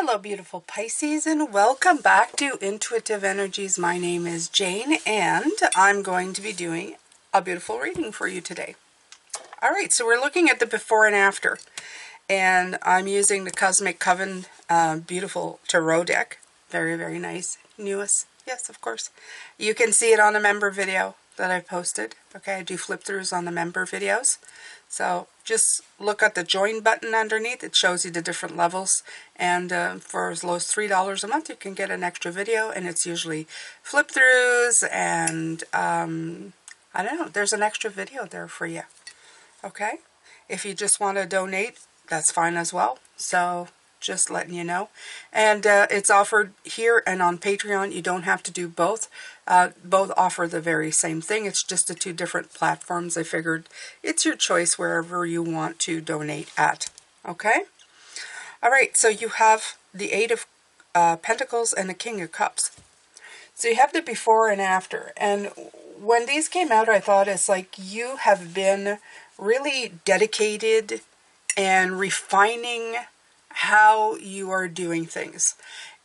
Hello beautiful Pisces, and welcome back to Intuitive Energies. My name is Jane and I'm going to be doing a beautiful reading for you today. Alright, so we're looking at the before and after, and I'm using the Cosmic Coven beautiful tarot deck. Very, very nice. Newest. Yes, of course. You can see it on the member video that I've posted. Okay, I do flip throughs on the member videos. So just look at the join button underneath. It shows you the different levels, and for as low as $3 a month you can get an extra video, and it's usually flip throughs and I don't know, there's an extra video there for you. Okay, if you just want to donate, that's fine as well. So just letting you know. And it's offered here and on Patreon. You don't have to do both. Both offer the very same thing. It's just the two different platforms. I figured it's your choice wherever you want to donate at. Okay? All right, so you have the Eight of Pentacles and the King of Cups. So you have the before and after. And when these came out, I thought it's like you have been really dedicated and refining how you are doing things.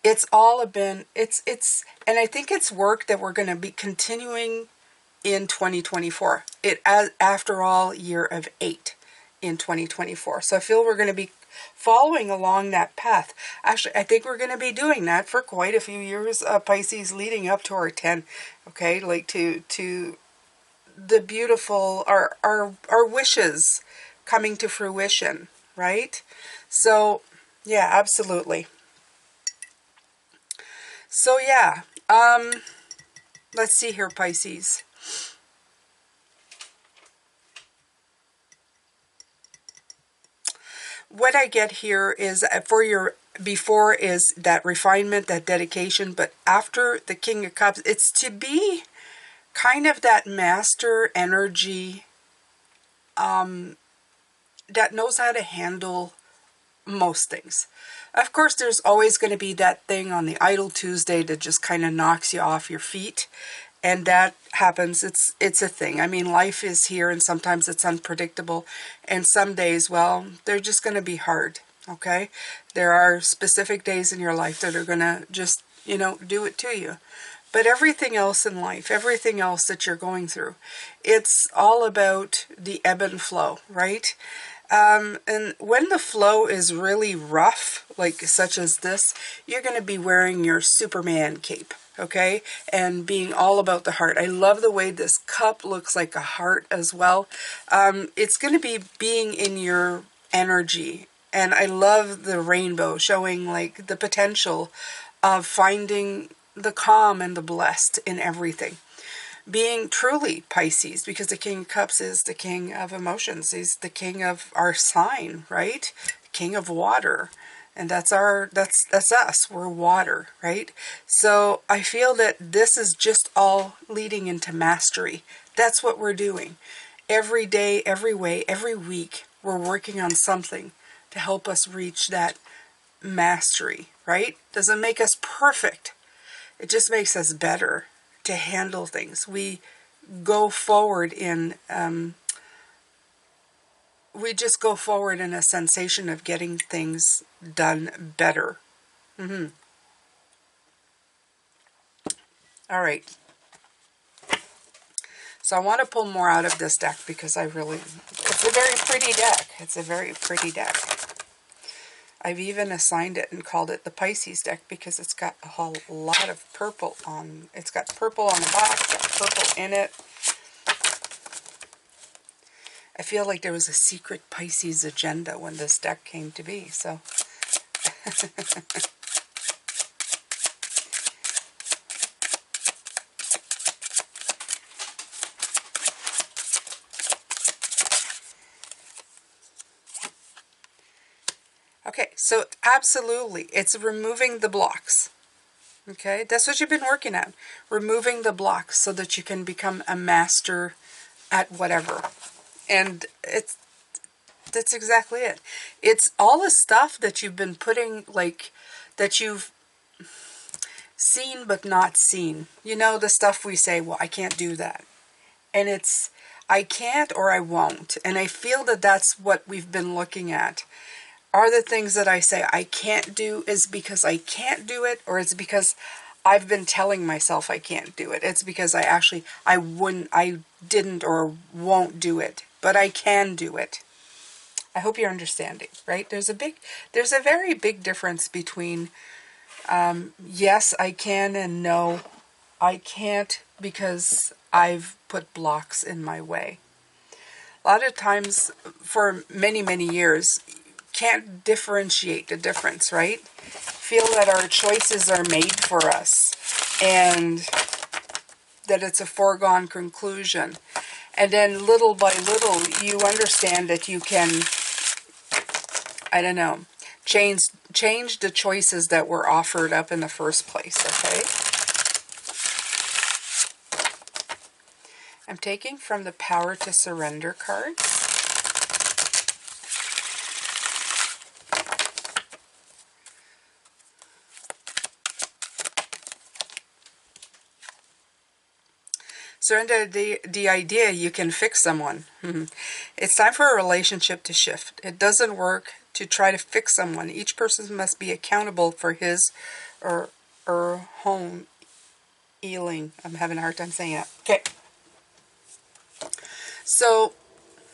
It's all been, and I think it's work that we're going to be continuing in 2024. After all, year of 8 in 2024. So I feel we're going to be following along that path. Actually, I think we're going to be doing that for quite a few years, Pisces, leading up to our 10. Okay, like to the beautiful, our wishes coming to fruition, right? So yeah, absolutely. So yeah, let's see here, Pisces. What I get here is for your before is that refinement, that dedication, but after the King of Cups, it's to be kind of that master energy that knows how to handle most things. Of course, there's always going to be that thing on the Idle Tuesday that just kind of knocks you off your feet, and that happens. It's a thing. I mean, life is here, and sometimes it's unpredictable, and some days, well, they're just going to be hard. Okay, there are specific days in your life that are going to just, you know, do it to you. But everything else in life, everything else that you're going through, it's all about the ebb and flow, right? And when the flow is really rough, like such as this, you're going to be wearing your Superman cape, okay? And being all about the heart. I love the way this cup looks like a heart as well. It's going to be being in your energy. And I love the rainbow showing like the potential of finding the calm and the blessed in everything. Being truly Pisces, because the King of Cups is the king of emotions. He's the king of our sign, right? King of water. And that's us. We're water, right? So I feel that this is just all leading into mastery. That's what we're doing. Every day, every way, every week, we're working on something to help us reach that mastery, right? Doesn't make us perfect. It just makes us better to handle things. We go forward in, we just go forward in a sensation of getting things done better. All right. So I want to pull more out of this deck because it's a very pretty deck. It's a very pretty deck. I've even assigned it and called it the Pisces deck because it's got a whole lot of purple on. It's got purple on the box, got purple in it. I feel like there was a secret Pisces agenda when this deck came to be, so. Okay, so absolutely, it's removing the blocks. Okay, that's what you've been working at. Removing the blocks so that you can become a master at whatever. And that's exactly it. It's all the stuff that you've been putting, like, that you've seen but not seen. You know, the stuff we say, well, I can't do that. And it's, I can't or I won't. And I feel that that's what we've been looking at. Are the things that I say I can't do is because I can't do it, or it's because I've been telling myself I can't do it? It's because I didn't or won't do it, but I can do it. I hope you're understanding, right? There's a very big difference between yes, I can, and no, I can't, because I've put blocks in my way. A lot of times, for many, many years, can't differentiate the difference, right? Feel that our choices are made for us and that it's a foregone conclusion. And then little by little, you understand that you can, I don't know, change the choices that were offered up in the first place, okay? I'm taking from the Power to Surrender card. Surrender the idea you can fix someone. It's time for a relationship to shift. It doesn't work to try to fix someone. Each person must be accountable for his or her own healing. I'm having a hard time saying that. Okay. So,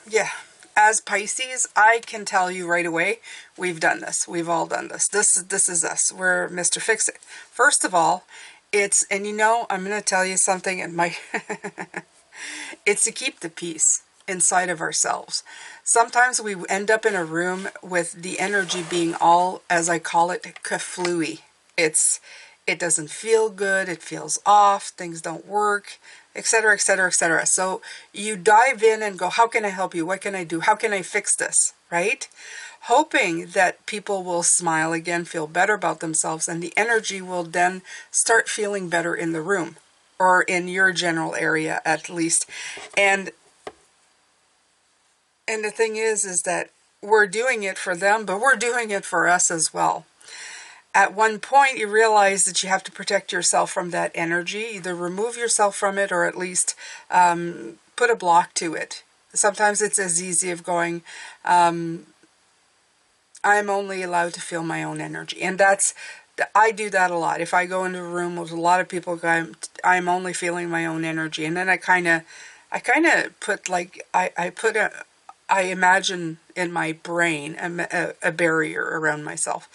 yeah. As Pisces, I can tell you right away, we've done this. We've all done this. This is us. We're Mr. Fix-It. First of all, and you know, I'm going to tell you something, it might, it's to keep the peace inside of ourselves. Sometimes we end up in a room with the energy being all, as I call it, kaflooey. It doesn't feel good, it feels off, things don't work, etc., etc., etc. So you dive in and go, how can I help you? What can I do? How can I fix this? Right? Hoping that people will smile again, feel better about themselves, and the energy will then start feeling better in the room, or in your general area at least. And the thing is that we're doing it for them, but we're doing it for us as well. At one point, you realize that you have to protect yourself from that energy. Either remove yourself from it, or at least put a block to it. Sometimes it's as easy of going, I'm only allowed to feel my own energy. And I do that a lot. If I go into a room with a lot of people, I'm only feeling my own energy. And then I kind of put I imagine in my brain a barrier around myself,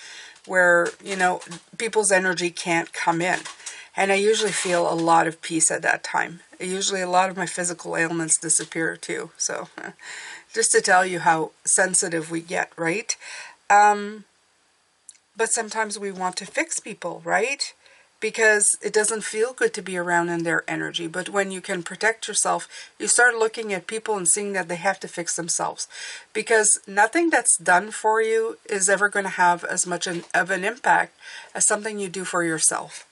where, you know, people's energy can't come in. And I usually feel a lot of peace at that time. Usually a lot of my physical ailments disappear too. So just to tell you how sensitive we get, right? But sometimes we want to fix people, right? Because it doesn't feel good to be around in their energy. But when you can protect yourself, you start looking at people and seeing that they have to fix themselves. Because nothing that's done for you is ever going to have as much of an impact as something you do for yourself.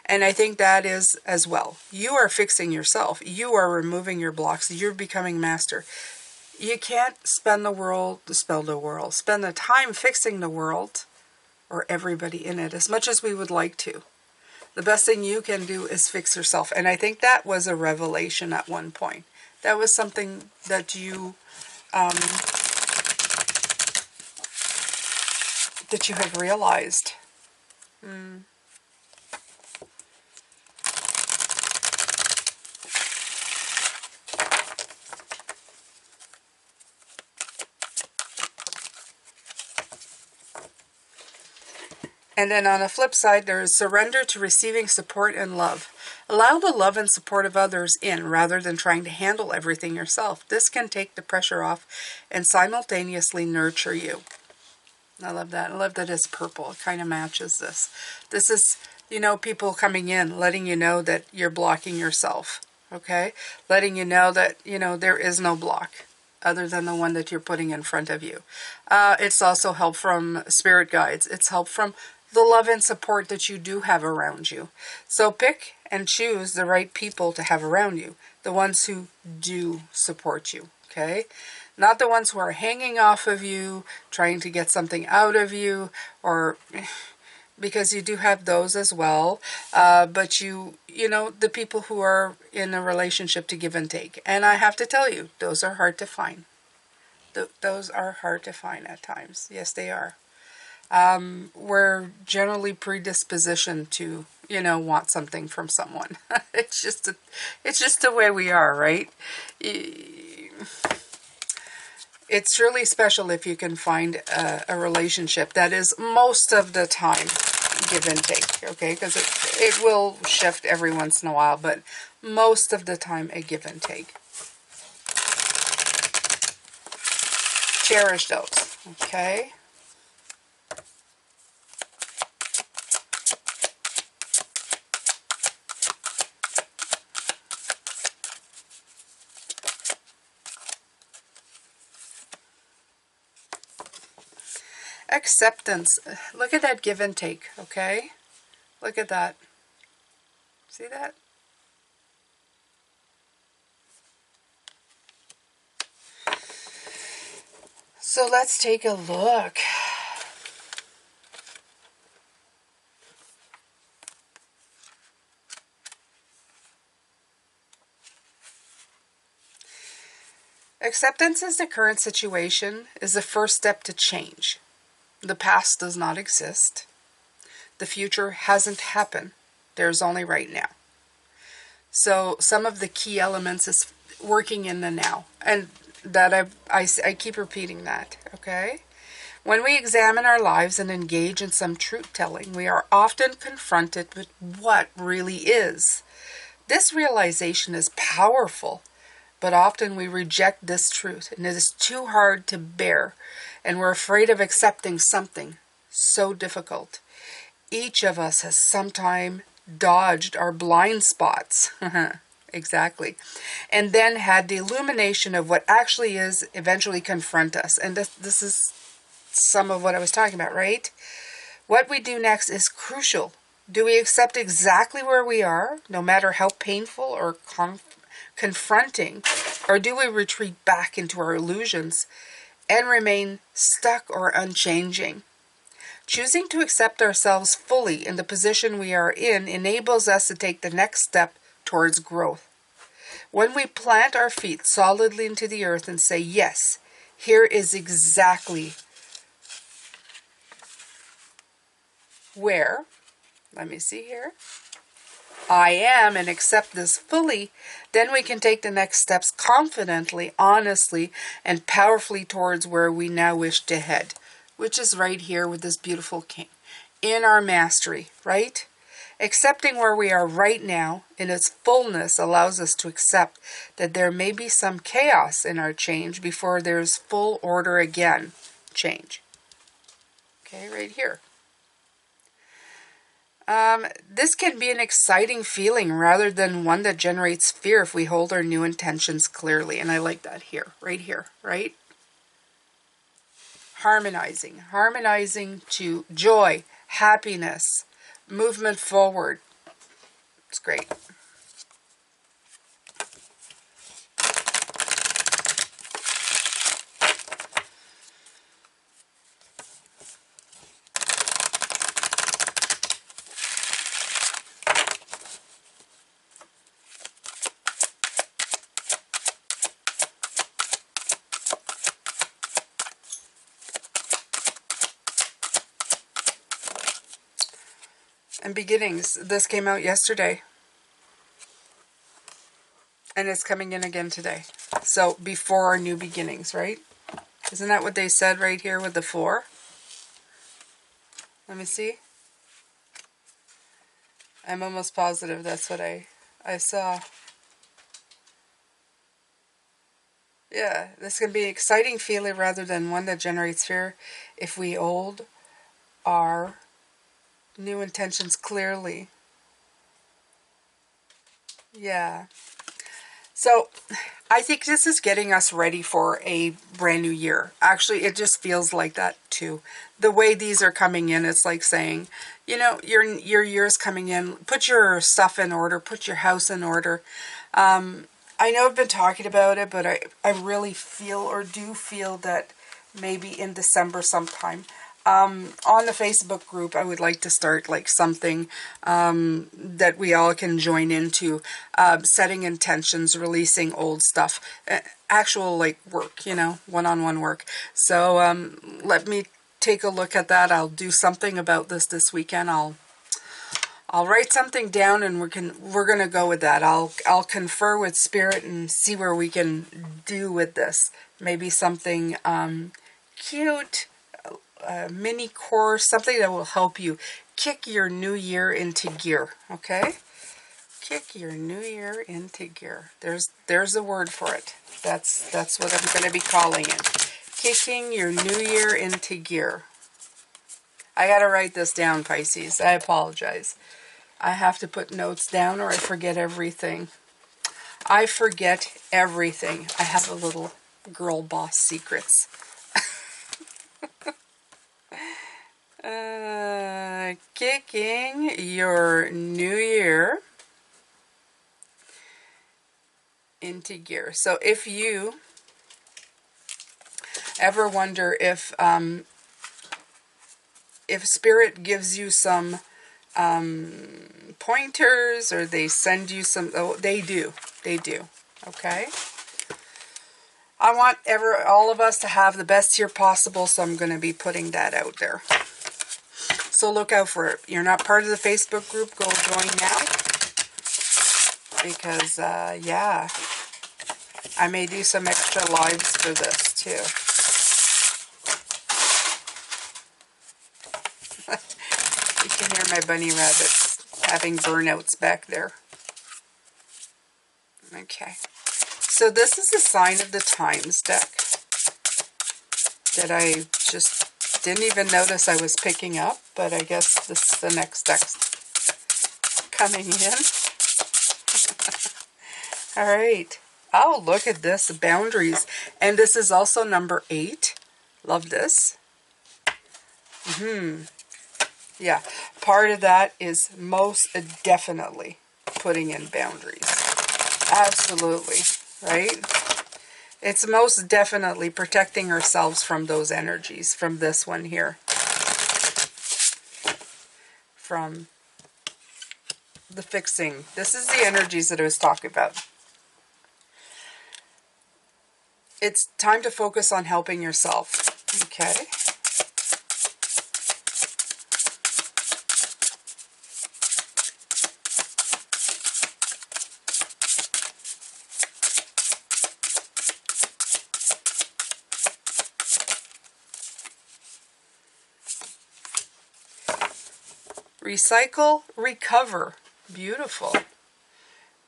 And I think that is as well. You are fixing yourself. You are removing your blocks. You're becoming master. You can't spend the time fixing the world or everybody in it as much as we would like to. The best thing you can do is fix yourself. And I think that was a revelation at one point. That was something that you have realized. And then on the flip side, there's surrender to receiving support and love. Allow the love and support of others in rather than trying to handle everything yourself. This can take the pressure off and simultaneously nurture you. I love that. I love that it's purple. It kind of matches this. This is, you know, people coming in, letting you know that you're blocking yourself. Okay? Letting you know that, you know, there is no block other than the one that you're putting in front of you. It's also help from spirit guides. It's help from the love and support that you do have around you. So pick and choose the right people to have around you. The ones who do support you. Okay? Not the ones who are hanging off of you, trying to get something out of you, or because you do have those as well. But you know, the people who are in a relationship to give and take. And I have to tell you, those are hard to find. Those are hard to find at times. Yes, they are. We're generally predispositioned to, want something from someone. It's just the way we are, right? It's really special if you can find a relationship that is most of the time give and take, okay? Because it will shift every once in a while, but most of the time a give and take. Cherish those, okay? Acceptance. Look at that give and take, okay? Look at that. See that? So let's take a look. Acceptance of the current situation is the first step to change. The past does not exist. The future hasn't happened. There's only right now. So some of the key elements is working in the now. And that I keep repeating that, okay? When we examine our lives and engage in some truth-telling, we are often confronted with what really is. This realization is powerful, but often we reject this truth, and it is too hard to bear, and we're afraid of accepting something so difficult. Each of us has sometime dodged our blind spots. Exactly. And then had the illumination of what actually is eventually confront us. And this is some of what I was talking about, right? What we do next is crucial. Do we accept exactly where we are, no matter how painful or confronting, or do we retreat back into our illusions and remain stuck or unchanging? Choosing to accept ourselves fully in the position we are in enables us to take the next step towards growth. When we plant our feet solidly into the earth and say, yes, here is exactly where, let me see here, I am, and accept this fully, then we can take the next steps confidently, honestly, and powerfully towards where we now wish to head, which is right here with this beautiful king, in our mastery, right? Accepting where we are right now in its fullness allows us to accept that there may be some chaos in our change before there's full order again. Change. Okay, right here. This can be an exciting feeling rather than one that generates fear if we hold our new intentions clearly. And I like that here, right? Harmonizing to joy, happiness, movement forward. It's great. And beginnings. This came out yesterday. And it's coming in again today. So before our new beginnings, right? Isn't that what they said right here with the 4? Let me see. I'm almost positive that's what I saw. Yeah, this can be an exciting feeling rather than one that generates fear if we hold our new intentions clearly. Yeah. So I think this is getting us ready for a brand new year. Actually, it just feels like that too. The way these are coming in, it's like saying, your year's coming in. Put your stuff in order. Put your house in order. I know I've been talking about it, but I really feel or do feel that maybe in December sometime, on the Facebook group, I would like to start like something that we all can join into, setting intentions, releasing old stuff, actual like work, you know, one-on-one work. So let me take a look at that. I'll do something about this weekend. I'll write something down, and we're gonna go with that. I'll confer with Spirit and see where we can do with this. Maybe something cute, a mini course, something that will help you kick your new year into gear. Okay, kick your new year into gear. There's a word for it. That's what I'm going to be calling it. Kicking your new year into gear. I got to write this down, Pisces. I apologize. I have to put notes down or I forget everything. I forget everything. I have a little girl boss secrets. Kicking your new year into gear. So if you ever wonder if Spirit gives you some pointers, or they send you some, oh, they do, okay? I want all of us to have the best year possible, so I'm going to be putting that out there. So look out for it. You're not part of the Facebook group, go join now. Because, yeah, I may do some extra lives for this, too. You can hear my bunny rabbits having burnouts back there. Okay. So this is a sign of the times deck that I just didn't even notice I was picking up, but I guess this is the next deck coming in. All right. Oh, look at this, boundaries. And this is also number 8. Love this. Yeah, part of that is most definitely putting in boundaries. Absolutely, right? It's most definitely protecting ourselves from those energies, from this one here. From the fixing. This is the energies that I was talking about. It's time to focus on helping yourself, okay? Recycle, recover. Beautiful.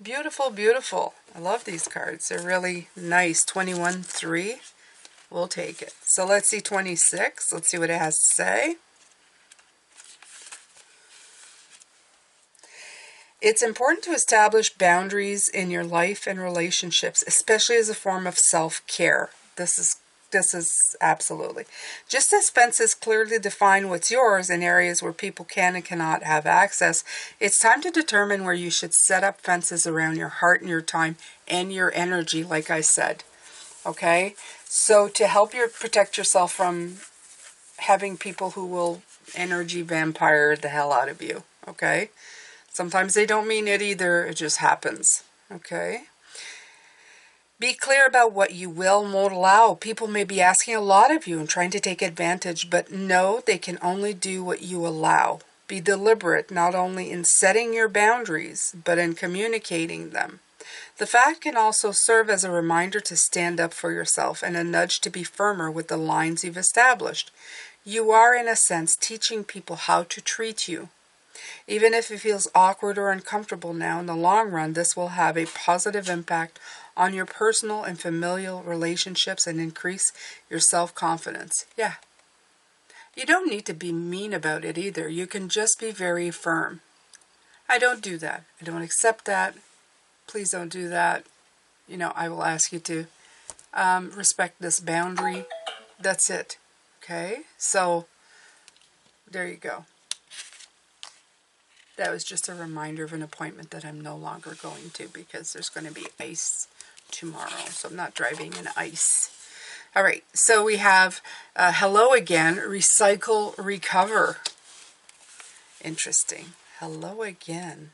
Beautiful, beautiful. I love these cards. They're really nice. 21-3. We'll take it. So let's see 26. Let's see what it has to say. It's important to establish boundaries in your life and relationships, especially as a form of self-care. This is absolutely. Just as fences clearly define what's yours in areas where people can and cannot have access, it's time to determine where you should set up fences around your heart and your time and your energy, like I said. Okay? So to help you protect yourself from having people who will energy vampire the hell out of you. Okay? Sometimes they don't mean it either. It just happens. Okay? Be clear about what you will and won't allow. People may be asking a lot of you and trying to take advantage, but know they can only do what you allow. Be deliberate not only in setting your boundaries, but in communicating them. The fact can also serve as a reminder to stand up for yourself and a nudge to be firmer with the lines you've established. You are, in a sense, teaching people how to treat you. Even if it feels awkward or uncomfortable now, in the long run, this will have a positive impact on your personal and familial relationships and increase your self-confidence. Yeah. You don't need to be mean about it either. You can just be very firm. I don't do that. I don't accept that. Please don't do that. You know, I will ask you to respect this boundary. That's it. Okay? So, there you go. That was just a reminder of an appointment that I'm no longer going to because there's going to be ice tomorrow. So I'm not driving in ice. All right, so we have hello again, recycle, recover. Interesting. Hello again.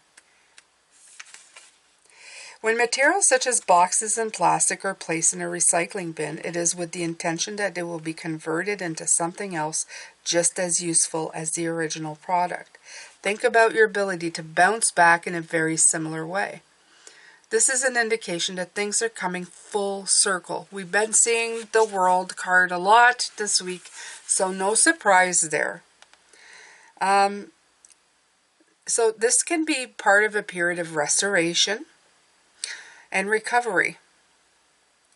When materials such as boxes and plastic are placed in a recycling bin, it is with the intention that they will be converted into something else just as useful as the original product. Think about your ability to bounce back in a very similar way. This is an indication that things are coming full circle. We've been seeing the World card a lot this week, so no surprise there. So this can be part of a period of restoration and recovery.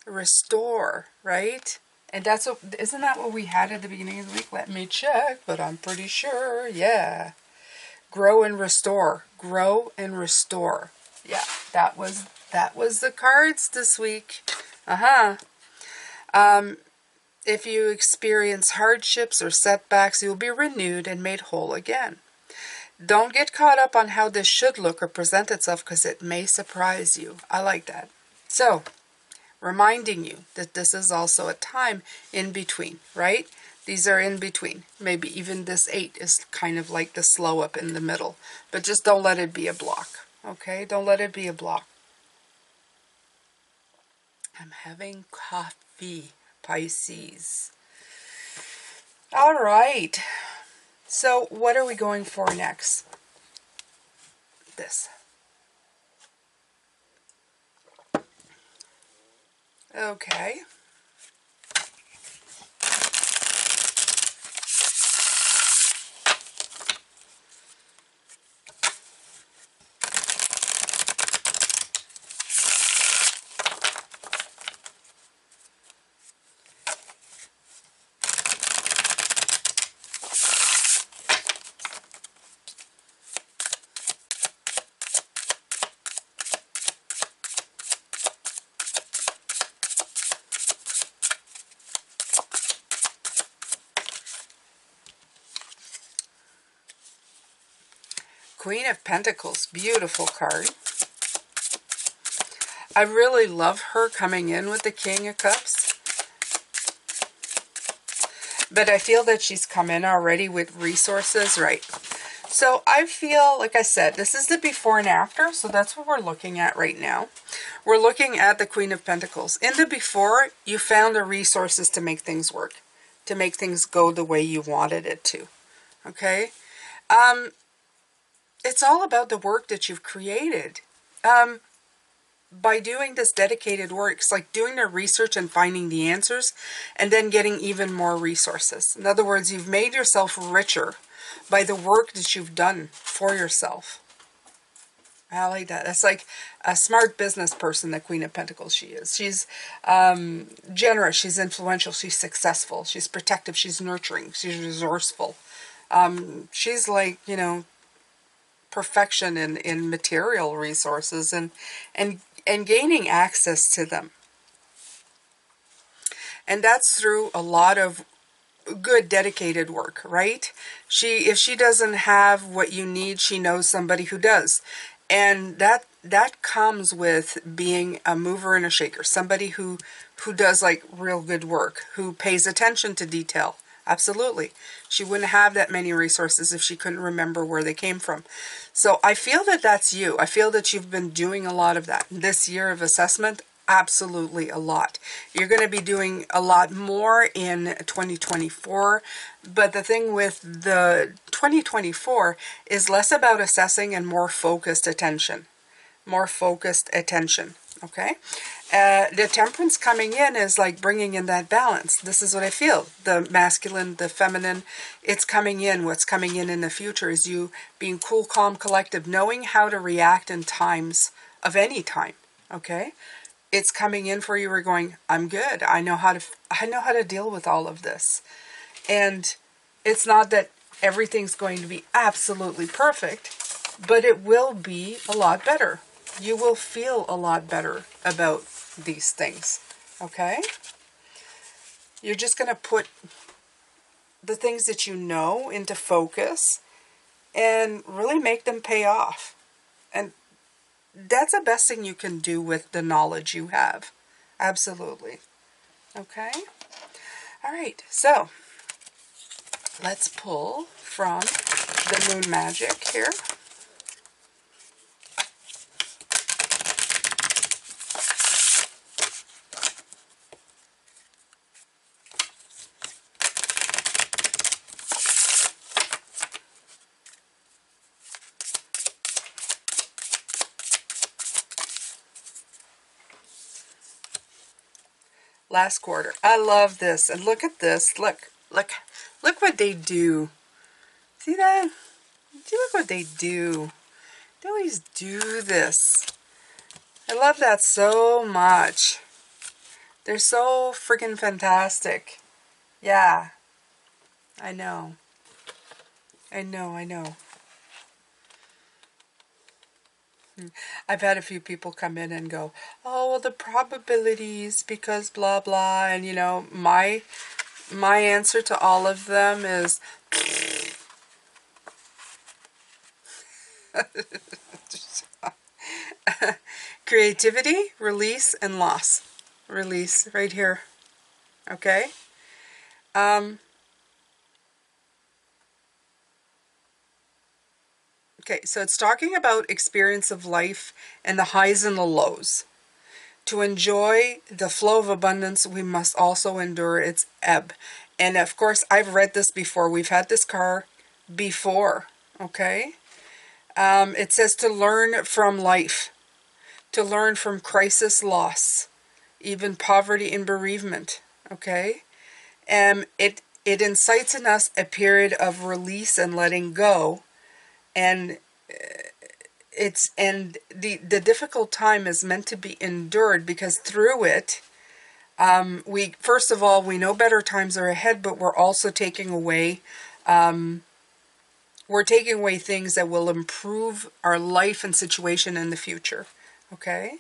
Restore, right? And that's what, isn't that what we had at the beginning of the week? Let me check, but I'm pretty sure, yeah. Grow and restore. Grow and restore. Yeah, that was the cards this week. If you experience hardships or setbacks, you will be renewed and made whole again. Don't get caught up on how this should look or present itself, because it may surprise you. I like that. So, reminding you that this is also a time in between, right? These are in between. Maybe even this 8 is kind of like the slow up in the middle. But just don't let it be a block. Okay? Don't let it be a block. I'm having coffee, Pisces. All right. So what are we going for next? This. Okay. Queen of Pentacles, beautiful card. I really love her coming in with the King of Cups. But I feel that she's come in already with resources, right? So I feel, like I said, this is the before and after, so that's what we're looking at right now. We're looking at the Queen of Pentacles. In the before, you found the resources to make things work, to make things go the way you wanted it to, okay? It's all about the work that you've created. By doing this dedicated work, it's like doing the research and finding the answers and then getting even more resources. In other words, you've made yourself richer by the work that you've done for yourself. I like that. That's like a smart business person, the Queen of Pentacles she is. She's generous, she's influential, she's successful, she's protective, she's nurturing, she's resourceful. She's like, you know, perfection in material resources and gaining access to them. And that's through a lot of good dedicated work, right? If she doesn't have what you need, she knows somebody who does. And that comes with being a mover and a shaker, somebody who does like real good work, who pays attention to detail. Absolutely. She wouldn't have that many resources if she couldn't remember where they came from. So I feel that that's you. I feel that you've been doing a lot of that. This year of assessment, absolutely a lot. You're going to be doing a lot more in 2024. But the thing with the 2024 is less about assessing and more focused attention. More focused attention. Okay? The temperance coming in is like bringing in that balance. This is what I feel. The masculine, the feminine, it's coming in. What's coming in the future is you being cool, calm, collective, knowing how to react in times of any time. Okay? It's coming in for you. We're going, I'm good. I know how to deal with all of this. And it's not that everything's going to be absolutely perfect, but it will be a lot better. You will feel a lot better about these things, okay? You're just going to put the things that you know into focus and really make them pay off. And that's the best thing you can do with the knowledge you have. Absolutely. Okay? All right, so let's pull from the Moon Magic here. Last quarter. I love this. And look at this. Look what they do. See that? See, look what they do. They always do this. I love that so much. They're so freaking fantastic. Yeah. I know. I know. I've had a few people come in and go, oh, well, the probabilities because blah, blah. And, you know, my answer to all of them is creativity, release, and loss. Release right here. Okay? Okay, so it's talking about experience of life and the highs and the lows. To enjoy the flow of abundance, we must also endure its ebb. And of course, I've read this before. We've had this card before. Okay? It says to learn from life, to learn from crisis, loss, even poverty and bereavement. Okay? It incites in us a period of release and letting go, and the difficult time is meant to be endured, because through it, we, first of all, we know better times are ahead, but we're also taking away things that will improve our life and situation in the future. Okay?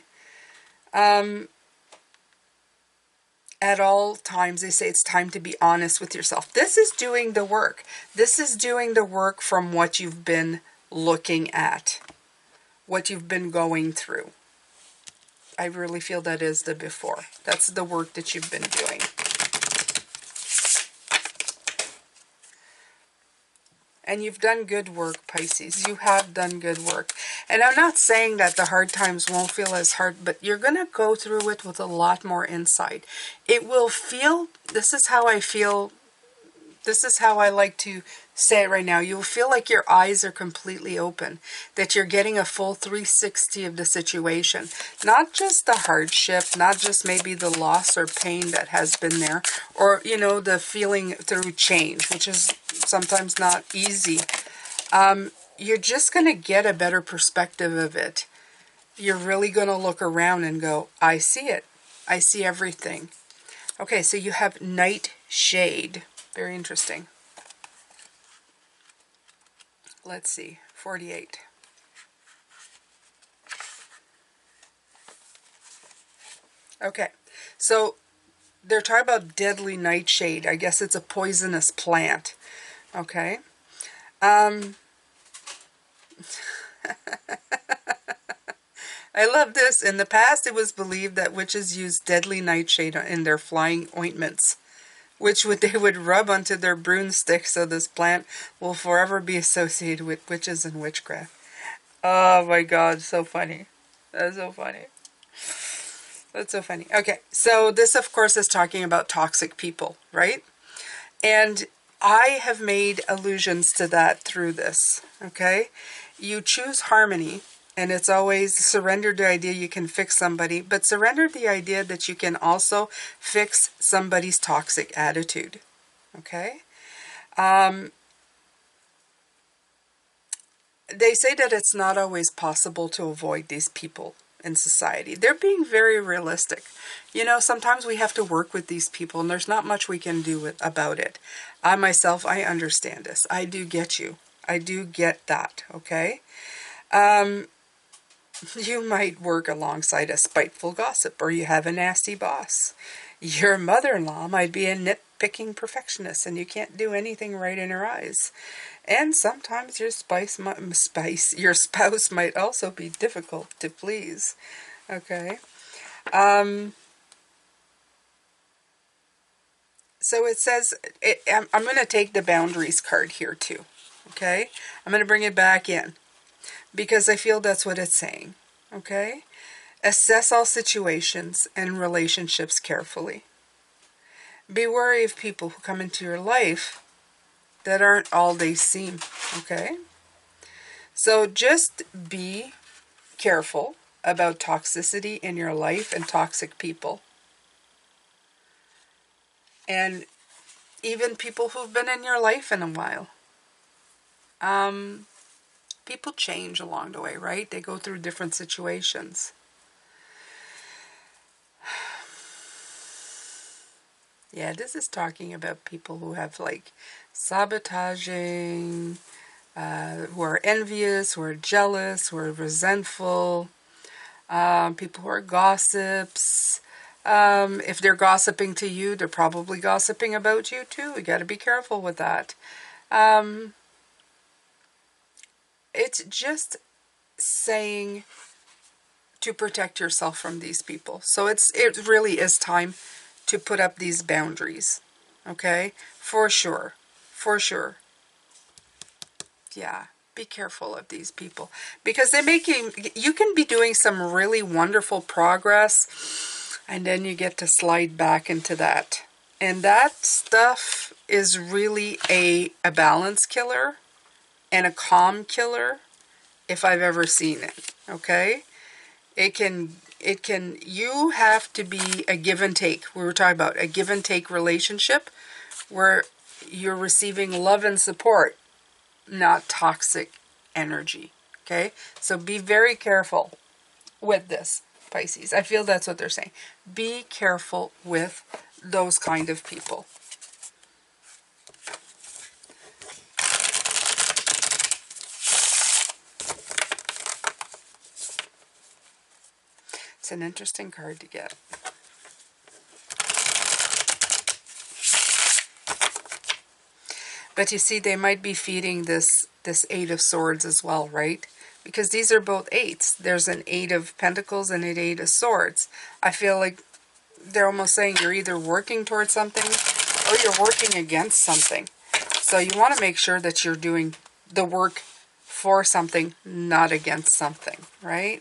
At all times, they say it's time to be honest with yourself. This is doing the work. This is doing the work from what you've been looking at, what you've been going through. I really feel that is the before. That's the work that you've been doing. And you've done good work, Pisces. You have done good work. And I'm not saying that the hard times won't feel as hard, but you're going to go through it with a lot more insight. It will feel, this is how I feel, this is how I like to say it right now. You'll feel like your eyes are completely open, that you're getting a full 360 of the situation. Not just the hardship, not just maybe the loss or pain that has been there, or, you know, the feeling through change, which is sometimes not easy. You're just going to get a better perspective of it. You're really going to look around and go, I see it. I see everything. Okay, so you have Nightshade. Very interesting. Let's see, 48. Okay, so they're talking about deadly nightshade. I guess it's a poisonous plant. Okay. I love this. In the past, it was believed that witches used deadly nightshade in their flying ointments, which they would rub onto their broomsticks, so this plant will forever be associated with witches and witchcraft. Oh my God, so funny. That's so funny. That's so funny. Okay, so this, of course, is talking about toxic people, right? And I have made allusions to that through this, okay? You choose harmony, and it's always surrender the idea you can fix somebody, but surrender the idea that you can also fix somebody's toxic attitude, okay? They say that it's not always possible to avoid these people in society. They're being very realistic. You know, sometimes we have to work with these people, and there's not much we can do about it. I myself, I understand this. I do get you. I do get that, okay? You might work alongside a spiteful gossip, or you have a nasty boss. Your mother-in-law might be a nitpicking perfectionist, and you can't do anything right in her eyes. And sometimes your your spouse might also be difficult to please. Okay. So So it says, I'm going to take the boundaries card here too. Okay? I'm going to bring it back in because I feel that's what it's saying. Okay? Assess all situations and relationships carefully. Be wary of people who come into your life that aren't all they seem. Okay? So just be careful about toxicity in your life and toxic people. And even people who've been in your life in a while. People change along the way, right? They go through different situations. Yeah, this is talking about people who have like sabotaging, who are envious, who are jealous, who are resentful, people who are gossips. If they're gossiping to you, they're probably gossiping about you too. We got to be careful with that. It's just saying to protect yourself from these people. So it really is time to put up these boundaries. Okay? For sure. For sure. Yeah. Be careful of these people. Because you can be doing some really wonderful progress, and then you get to slide back into that. And that stuff is really a balance killer and a calm killer if I've ever seen it. Okay? You have to be a give and take. We were talking about a give and take relationship where you're receiving love and support, not toxic energy. Okay? So be very careful with this, Pisces. I feel that's what they're saying. Be careful with those kind of people. It's an interesting card to get. But you see, they might be feeding this Eight of Swords as well, right? Because these are both eights. There's an Eight of Pentacles and an Eight of Swords. I feel like they're almost saying you're either working towards something or you're working against something. So you want to make sure that you're doing the work for something, not against something, right?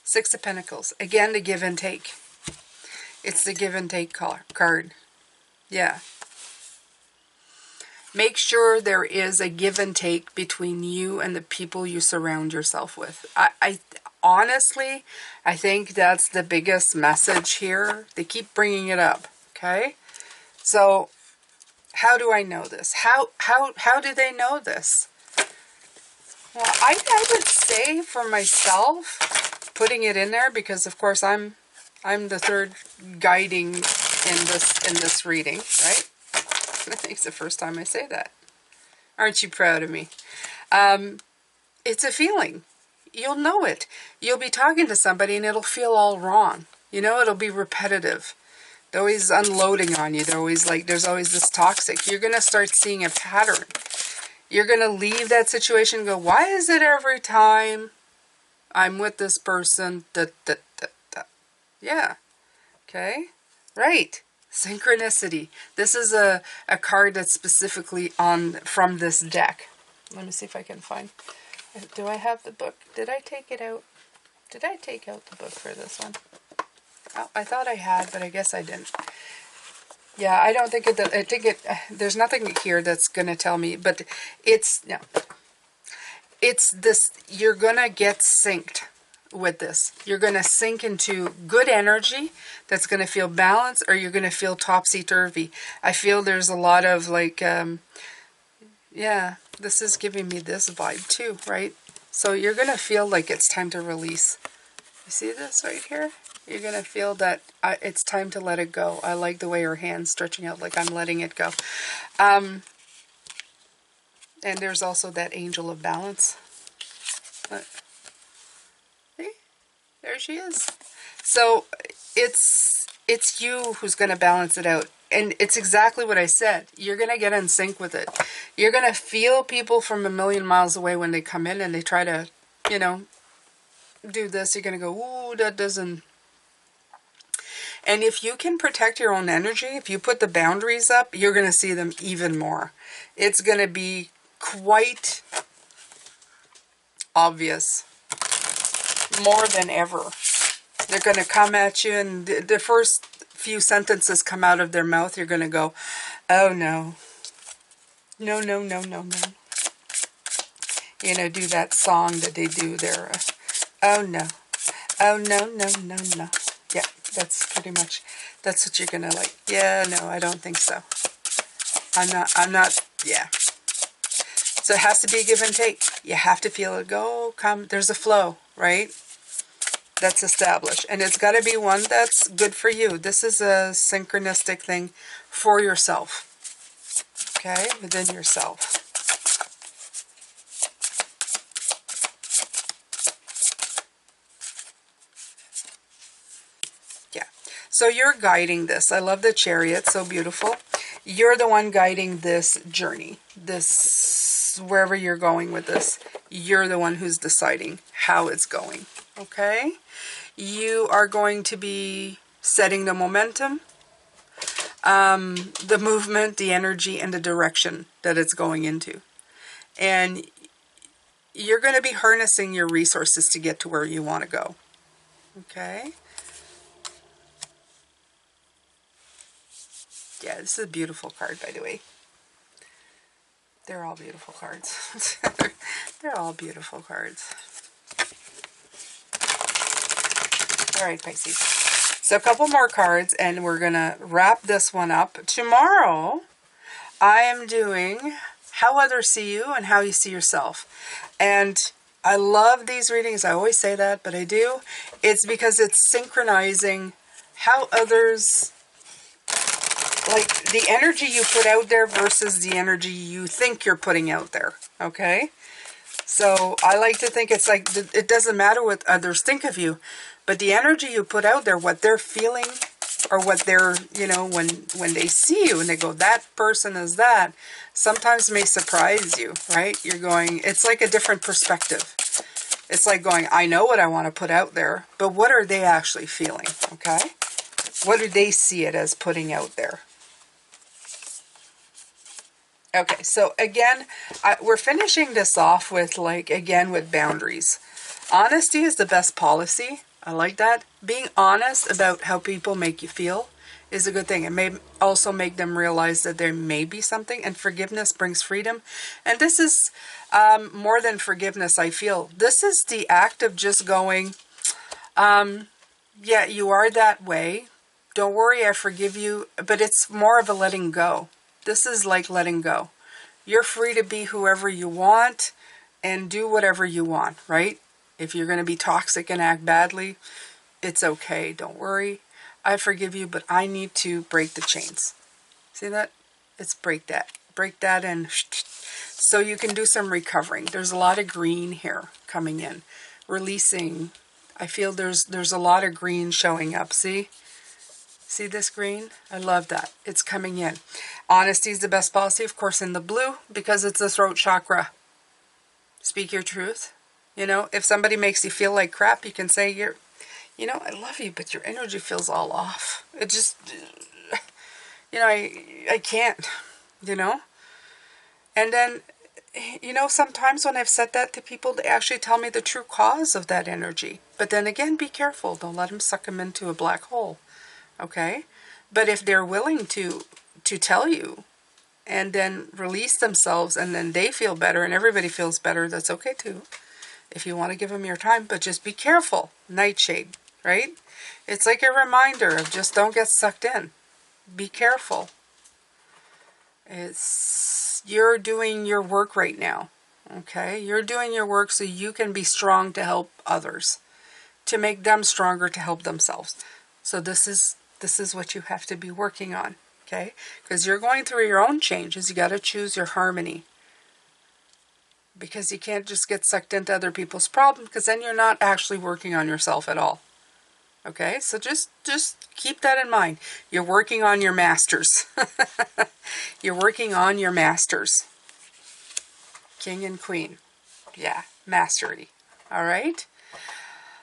Six of Pentacles. Again, the give and take. It's the give and take card. Yeah. Make sure there is a give and take between you and the people you surround yourself with. I honestly, I think that's the biggest message here. They keep bringing it up, okay? So, how do I know this? How do they know this? Well, I would say for myself, putting it in there, because of course I'm the third guiding in this reading, right? I think it's the first time I say that. Aren't you proud of me? It's a feeling. You'll know it. You'll be talking to somebody and it'll feel all wrong. You know, it'll be repetitive. They're always unloading on you. They're always like, there's always this toxic. You're going to start seeing a pattern. You're going to leave that situation and go, why is it every time I'm with this person? Yeah. Okay. Right. Synchronicity. This is a card that's specifically from this deck. Let me see if I can find. Do I have the book? Did I take it out? Did I take out the book for this one? Oh, I thought I had, but I guess I didn't. Yeah, I don't think it. I think it. There's nothing here that's gonna tell me, but it's this. You're gonna get synced with this. You're going to sink into good energy that's going to feel balanced, or you're going to feel topsy-turvy. I feel there's a lot of like, yeah, this is giving me this vibe too, right? So you're going to feel like it's time to release. You see this right here? You're going to feel that it's time to let it go. I like the way her hand's stretching out like I'm letting it go. And there's also that angel of balance. See? There she is. So it's you who's going to balance it out. And it's exactly what I said. You're going to get in sync with it. You're going to feel people from a million miles away when they come in and they try to, you know, do this. You're going to go, ooh, that doesn't. And if you can protect your own energy, if you put the boundaries up, you're going to see them even more. It's going to be quite obvious, more than ever. They're going to come at you, and the first few sentences come out of their mouth, you're going to go, oh no. No, no, no, no, no. You know, do that song that they do there. Oh no. Oh no, no, no, no. Yeah, that's pretty much, that's what you're going to like. Yeah, no, I don't think so. I'm not, yeah. So it has to be a give and take. You have to feel it go, come. There's a flow, right? That's established. And it's got to be one that's good for you. This is a synchronistic thing for yourself. Okay? Within yourself. Yeah. So you're guiding this. I love the chariot. So beautiful. You're the one guiding this journey. This, wherever you're going with this. You're the one who's deciding how it's going. Okay? You are going to be setting the momentum, the movement, the energy, and the direction that it's going into. And you're going to be harnessing your resources to get to where you want to go. Okay? Yeah, this is a beautiful card, by the way. They're all beautiful cards. They're all beautiful cards. All right, Pisces. So a couple more cards, and we're going to wrap this one up. Tomorrow, I am doing how others see you and how you see yourself. And I love these readings. I always say that, but I do. It's because it's synchronizing how others, like the energy you put out there versus the energy you think you're putting out there. Okay? So I like to think it's like, it doesn't matter what others think of you, but the energy you put out there, what they're feeling, or what they're, you know, when they see you and they go, that person is that, sometimes may surprise you, right? You're going, it's like a different perspective. It's like going, I know what I want to put out there, but what are they actually feeling, okay? What do they see it as putting out there? Okay, so again, we're finishing this off with, like, again, with boundaries. Honesty is the best policy. I like that. Being honest about how people make you feel is a good thing. It may also make them realize that there may be something, and forgiveness brings freedom. And this is more than forgiveness, I feel. This is the act of just going, yeah, you are that way. Don't worry, I forgive you. But it's more of a letting go. This is like letting go. You're free to be whoever you want and do whatever you want, right? If you're going to be toxic and act badly, it's okay. Don't worry. I forgive you, but I need to break the chains. See that? It's break that. Break that, and so you can do some recovering. There's a lot of green here coming in. Releasing. I feel there's a lot of green showing up. See? See this green? I love that. It's coming in. Honesty is the best policy, of course, in the blue, because it's the throat chakra. Speak your truth. You know, if somebody makes you feel like crap, you can say, you know, I love you, but your energy feels all off. It just, you know, I can't, you know. And then, you know, sometimes when I've said that to people, they actually tell me the true cause of that energy. But then again, be careful. Don't let them suck them into a black hole. Okay? But if they're willing to tell you and then release themselves, and then they feel better and everybody feels better, that's okay too. If you want to give them your time, but just be careful. Nightshade, right? It's like a reminder of just don't get sucked in. Be careful. You're doing your work right now. Okay? You're doing your work so you can be strong to help others, to make them stronger to help themselves. So this is what you have to be working on. Okay? Because you're going through your own changes. You got to choose your harmony. Because you can't just get sucked into other people's problems, because then you're not actually working on yourself at all. Okay, so just keep that in mind. You're working on your masters. You're working on your masters. King and Queen. Yeah, mastery. All right.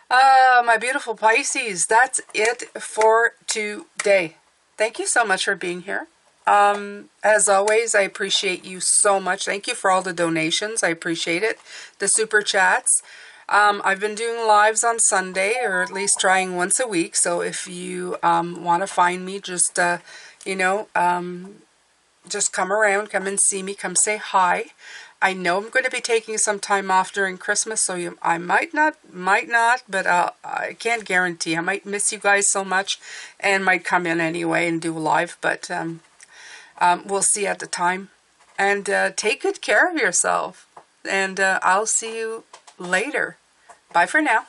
My beautiful Pisces, that's it for today. Thank you so much for being here. As always, I appreciate you so much. Thank you for all the donations. I appreciate it. The super chats. I've been doing lives on Sunday, or at least trying once a week. So if you want to find me, just, just come around, come and see me, come say hi. I know I'm going to be taking some time off during Christmas, so I might not, but I can't guarantee. I might miss you guys so much and might come in anyway and do a live, but we'll see at the time. And take good care of yourself, and I'll see you later. Bye for now.